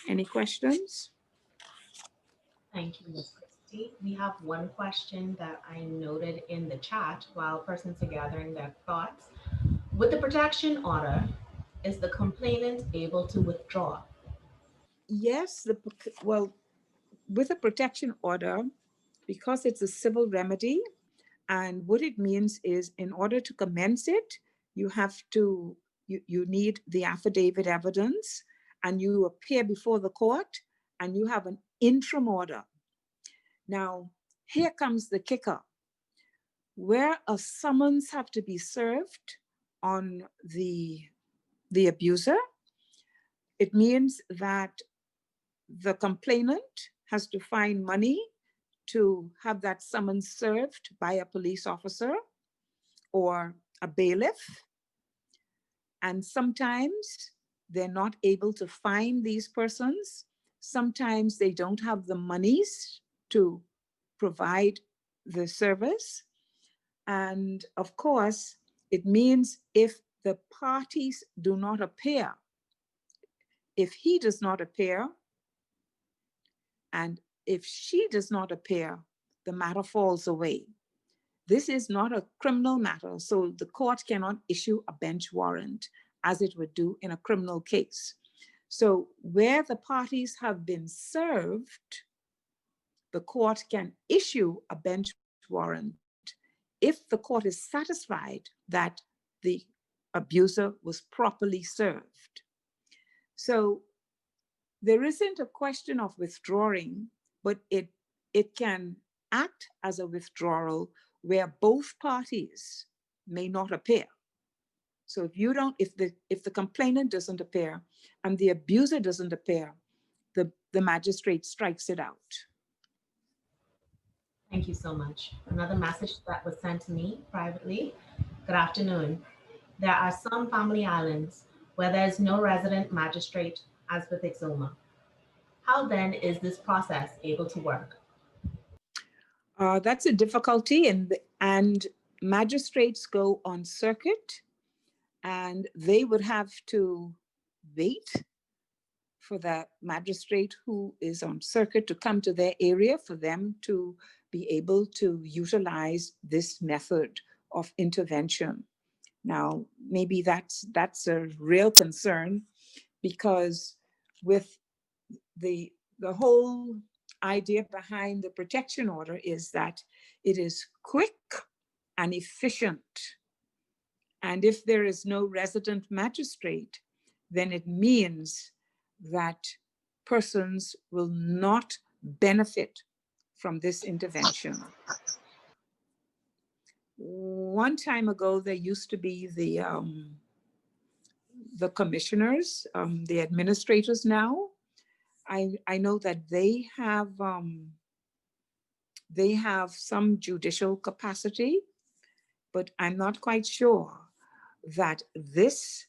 Any questions? Thank you, Ms. Christie. We have one question that I noted in the chat while persons are gathering their thoughts. With the protection order, is the complainant able to withdraw? Yes, well, with a protection order, because it's a civil remedy, and what it means is in order to commence it, you have to, you need the affidavit evidence, and you appear before the court, and you have an interim order. Now, here comes the kicker. Where a summons have to be served on the abuser, it means that the complainant has to find money to have that summons served by a police officer or a bailiff. And sometimes they're not able to find these persons. Sometimes they don't have the monies to provide the service. And of course, it means if the parties do not appear, if he does not appear, and if she does not appear, the matter falls away. This is not a criminal matter, so the court cannot issue a bench warrant as it would do in a criminal case. So where the parties have been served, the court can issue a bench warrant if the court is satisfied that the abuser was properly served. So there isn't a question of withdrawing, but it can act as a withdrawal where both parties may not appear. So if the complainant doesn't appear and the abuser doesn't appear, the magistrate strikes it out. Thank you so much. Another message that was sent to me privately. Good afternoon. There are some family islands where there is no resident magistrate, as with Exuma. How then is this process able to work? That's a difficulty, and magistrates go on circuit, and they would have to wait for the magistrate who is on circuit to come to their area for them to be able to utilize this method of intervention. Now, maybe that's a real concern, because with the whole idea behind the protection order is that it is quick and efficient. And if there is no resident magistrate, then it means that persons will not benefit from this intervention. One time ago, there used to be the commissioners, the administrators now. I know that they have some judicial capacity, but I'm not quite sure that this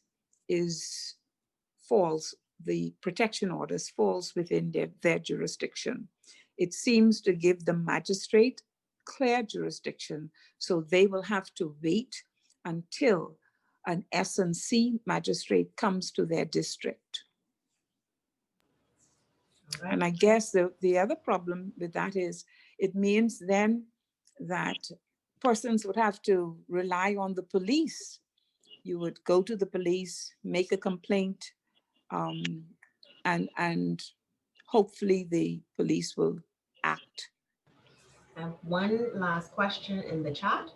the protection orders falls within their jurisdiction. It seems to give the magistrate clear jurisdiction, so they will have to wait until an S&C magistrate comes to their district. Right. And I guess the other problem with that is it means then that persons would have to rely on the police. You would go to the police, make a complaint, and hopefully the police will act. And one last question in the chat.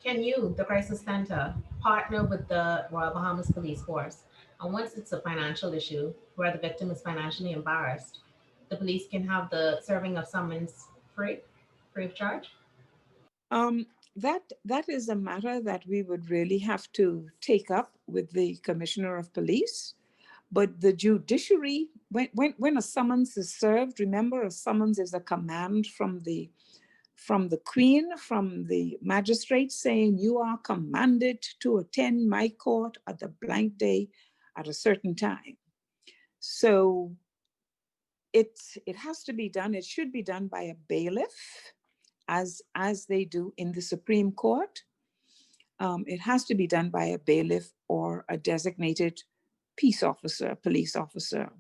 Can you, the Crisis Center, partner with the Royal Bahamas Police Force? And once it's a financial issue where the victim is financially embarrassed, the police can have the serving of summons free of charge? That is a matter that we would really have to take up with the Commissioner of Police. But the judiciary, when a summons is served, remember a summons is a command from the Queen, from the magistrate saying you are commanded to attend my court at the blank day at a certain time. So it has to be done, it should be done by a bailiff, as they do in the Supreme Court. It has to be done by a bailiff or a designated peace officer, police officer.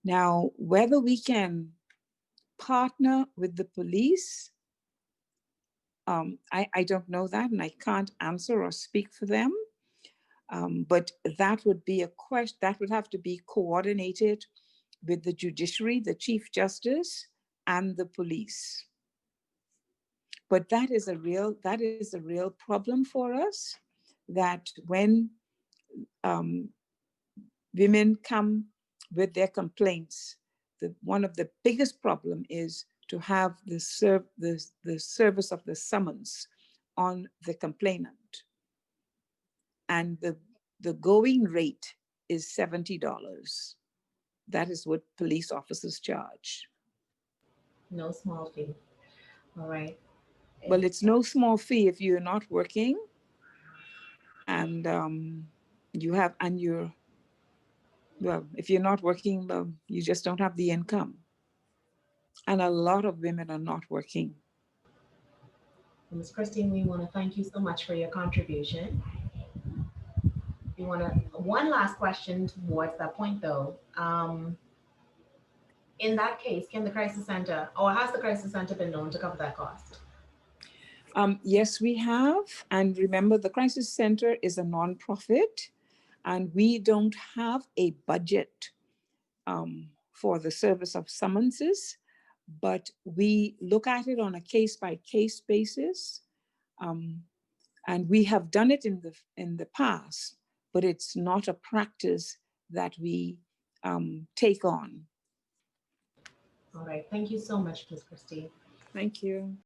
Now, whether we can partner with the police, I don't know that, and I can't answer or speak for them. But that would be a question that would have to be coordinated with the judiciary, the Chief Justice, and the police. But that is a real problem for us, that when um, women come with their complaints, one of the biggest problem is to have the service of the summons on the complainant. And the going rate is $70. That is what police officers charge. No small fee. All right. Well, it's no small fee if you're not working and you have, and you're, well, if you're not working, well, you just don't have the income. And a lot of women are not working. Ms. Christine, we want to thank you so much for your contribution. We want to, one last question towards that point though. In that case, can the Crisis Center, or has the Crisis Center been known to cover that cost? Yes, we have. And remember, the Crisis Center is a nonprofit, and we don't have a budget for the service of summonses, but we look at it on a case-by-case basis. And we have done it in the past, but it's not a practice that we take on. All right. Thank you so much, Ms. Christine. Thank you.